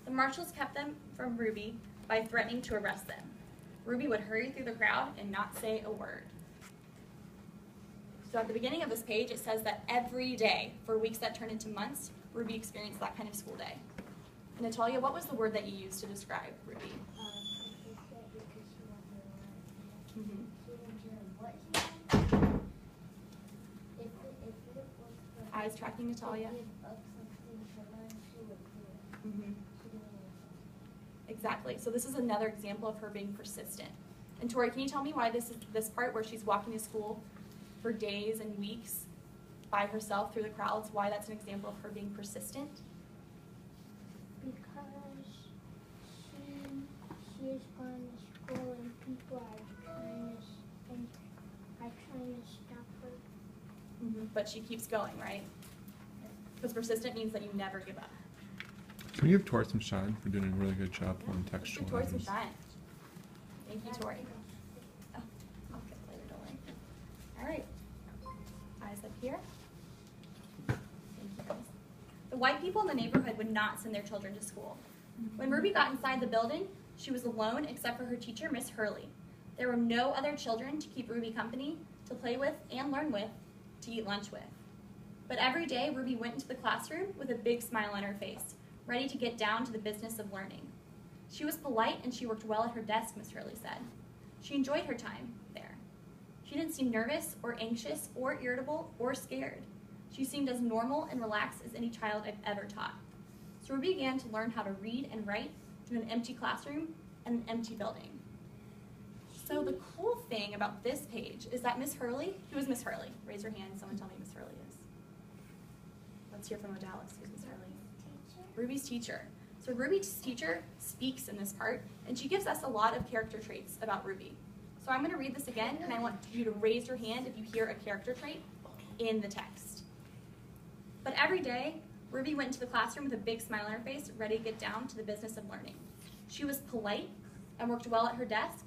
The marshals kept them from Ruby by threatening to arrest them. Ruby would hurry through the crowd and not say a word. So at the beginning of this page, it says that every day, for weeks that turned into months, Ruby experienced that kind of school day. And Natalia, what was the word that you used to describe Ruby? Eyes tracking Natalia. Exactly. So this is another example of her being persistent. And Tori, can you tell me why this part where she's walking to school for days and weeks by herself through the crowds, why that's an example of her being persistent? Because she is going to school and people are trying to stop her. But she keeps going, right? Because persistent means that you never give up. Can we give Tori some shine for doing a really good job on textual Give Tori some items? shine. Thank you, Tori. Oh, I'll get it later, don't worry. All right. Eyes up here. Thank you, guys. The white people in the neighborhood would not send their children to school. When Ruby got inside the building, she was alone except for her teacher, Miss Hurley. There were no other children to keep Ruby company, to play with and learn with, to eat lunch with. But every day, Ruby went into the classroom with a big smile on her face, ready to get down to the business of learning. She was polite and she worked well at her desk, Miss Hurley said. She enjoyed her time there. She didn't seem nervous or anxious or irritable or scared. She seemed as normal and relaxed as any child I've ever taught. So Ruby began to learn how to read and write in an empty classroom and an empty building. So the cool thing about this page is that Miss Hurley, who is Miss Hurley? Raise your hand, someone tell me who Miss Hurley is. Let's hear from Odalis. Who's Miss Hurley? Ruby's teacher. So Ruby's teacher speaks in this part, and she gives us a lot of character traits about Ruby. So I'm going to read this again, and I want you to raise your hand if you hear a character trait in the text. But every day, Ruby went into the classroom with a big smile on her face, ready to get down to the business of learning. She was polite and worked well at her desk.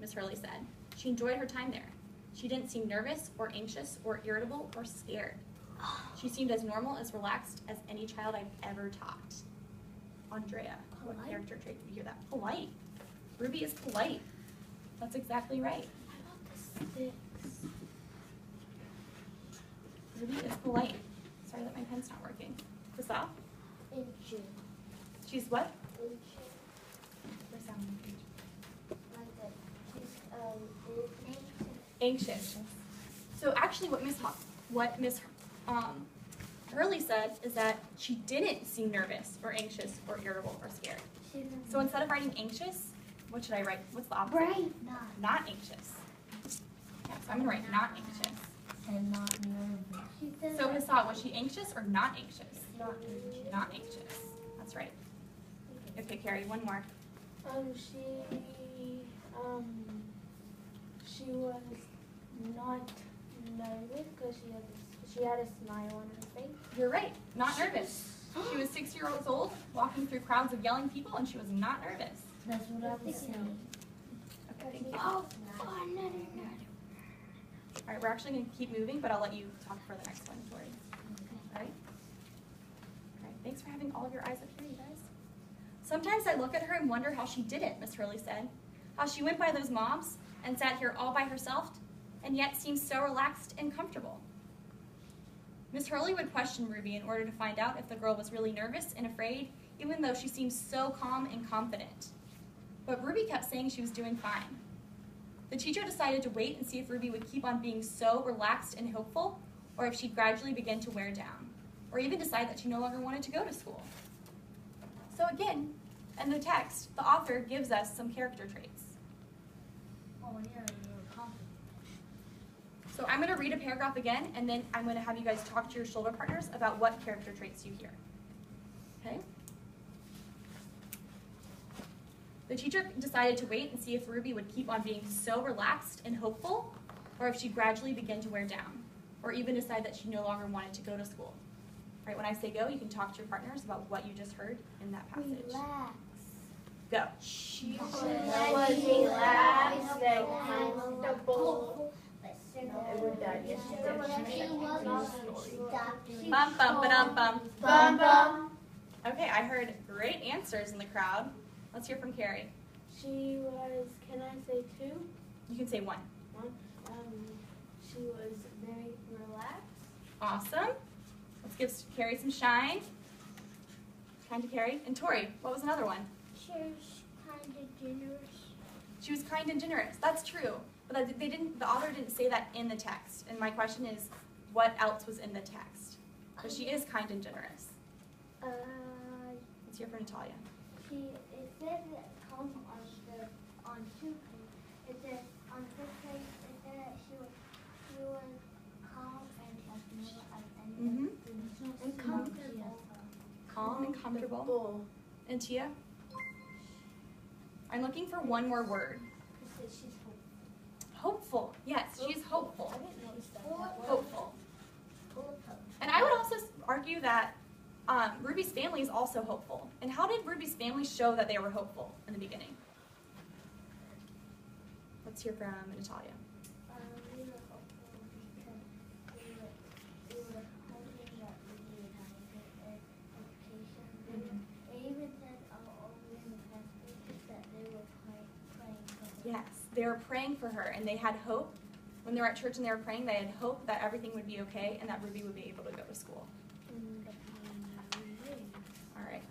Miss Hurley said. She enjoyed her time there. She didn't seem nervous or anxious or irritable or scared. She seemed as normal, as relaxed as any child I've ever taught. Andrea, what character trait did you hear that? Polite. Ruby is polite. That's exactly right. Ruby is polite. Sorry that my pen's not working. Christoph? Anxious. She's what? Anxious. So actually what Miss Hurley said is that she didn't seem nervous or anxious or irritable or scared. So instead of writing anxious, what should I write? What's the opposite? Right. Not anxious. Yeah, so I'm going to write not anxious. And not nervous. So Hassan, was she anxious or not anxious? Not anxious. Not anxious. That's right. Okay, Carrie, one more. She was not nervous because she had a smile on her face. You're right. Not nervous. She was 6 years old, walking through crowds of yelling people, and she was not nervous. That's what I was saying. Okay, thank you. Oh, another. All right, we're actually going to keep moving, but I'll let you talk for the next one, Tori. All right? All right, thanks for having all of your eyes up here, you guys. Sometimes I look at her and wonder how she did it, Miss Hurley said. How she went by those mobs and sat here all by herself, and yet seemed so relaxed and comfortable. Miss Hurley would question Ruby in order to find out if the girl was really nervous and afraid, even though she seemed so calm and confident. But Ruby kept saying she was doing fine. The teacher decided to wait and see if Ruby would keep on being so relaxed and hopeful, or if she'd gradually begin to wear down, or even decide that she no longer wanted to go to school. So again, in the text, the author gives us some character traits. Oh, yeah, you're confident. So I'm going to read a paragraph again, and then I'm going to have you guys talk to your shoulder partners about what character traits you hear. Okay? The teacher decided to wait and see if Ruby would keep on being so relaxed and hopeful, or if she'd gradually begin to wear down, or even decide that she no longer wanted to go to school. All right, when I say go, you can talk to your partners about what you just heard in that passage. Relax. Go. She was relaxed and comfortable, but with Dad yesterday. Bum, bum, ba-dum, bum. Bum bum. Okay, I heard great answers in the crowd. Let's hear from Carrie. She was, can I say two? You can say one. One. She was very relaxed. Awesome. Let's give Carrie some shine. Kind to Carrie. And Tori, what was another one? She was kind of generous. She was kind and generous. That's true. But the author didn't say that in the text. And my question is, what else was in the text? But she is kind and generous. Let's hear from Natalia. It said that come on two pages. It said on the first page it said that she was calm and comfortable. Calm and comfortable. And Tia? I'm looking for one more word. It said she's Hopeful. Yes, she's hopeful. I didn't notice that. Hopeful. Full of hope. And I would also argue that Ruby's family is also hopeful. And how did Ruby's family show that they were hopeful in the beginning? Let's hear from Natalia. We were hopeful because we were hoping that we would have a good education. They even said over in the past pages that they were praying for her. Yes, they were praying for her, and they had hope. When they were at church and they were praying, they had hope that everything would be okay and that Ruby would be able to go to school. All right.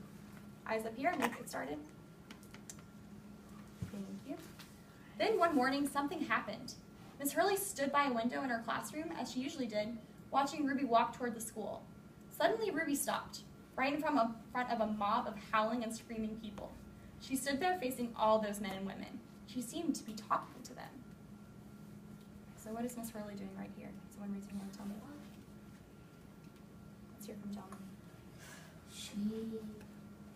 Eyes up here, and let's get started. Thank you. Then one morning, something happened. Miss Hurley stood by a window in her classroom, as she usually did, watching Ruby walk toward the school. Suddenly, Ruby stopped, right in front of a mob of howling and screaming people. She stood there facing all those men and women. She seemed to be talking to them. So what is Miss Hurley doing right here? Someone raise your hand and tell me. Let's hear from John.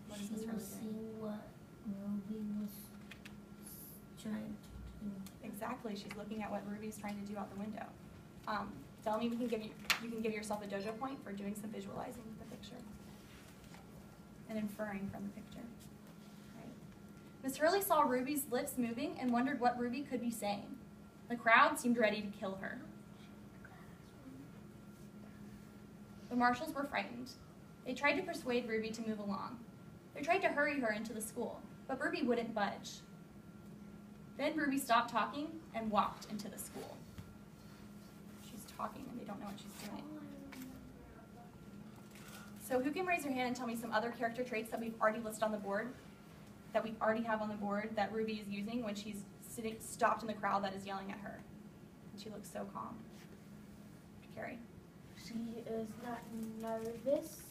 What is Miss Hurley doing? Seeing what Ruby was trying to do. Exactly. She's looking at what Ruby's trying to do out the window. Tell me, you can give yourself a dojo point for doing some visualizing with the picture and inferring from the picture. Right. Miss Hurley saw Ruby's lips moving and wondered what Ruby could be saying. The crowd seemed ready to kill her. The marshals were frightened. They tried to persuade Ruby to move along. They tried to hurry her into the school, but Ruby wouldn't budge. Then Ruby stopped talking and walked into the school. She's talking and they don't know what she's doing. So who can raise their hand and tell me some other character traits that we've already listed on the board, that we already have on the board that Ruby is using when she's stopped in the crowd that is yelling at her? And she looks so calm. Carrie. She is not nervous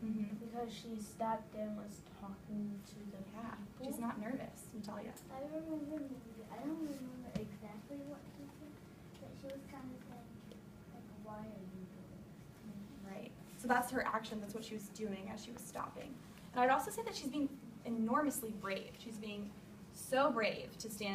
because she stopped and was talking to the Yeah, people. she's not nervous, Natalia. I don't remember exactly what she said, but she was kind of saying, like, why are you doing this? Right. So that's her action. That's what she was doing as she was stopping. And I'd also say that she's being enormously brave. She's being so brave to stand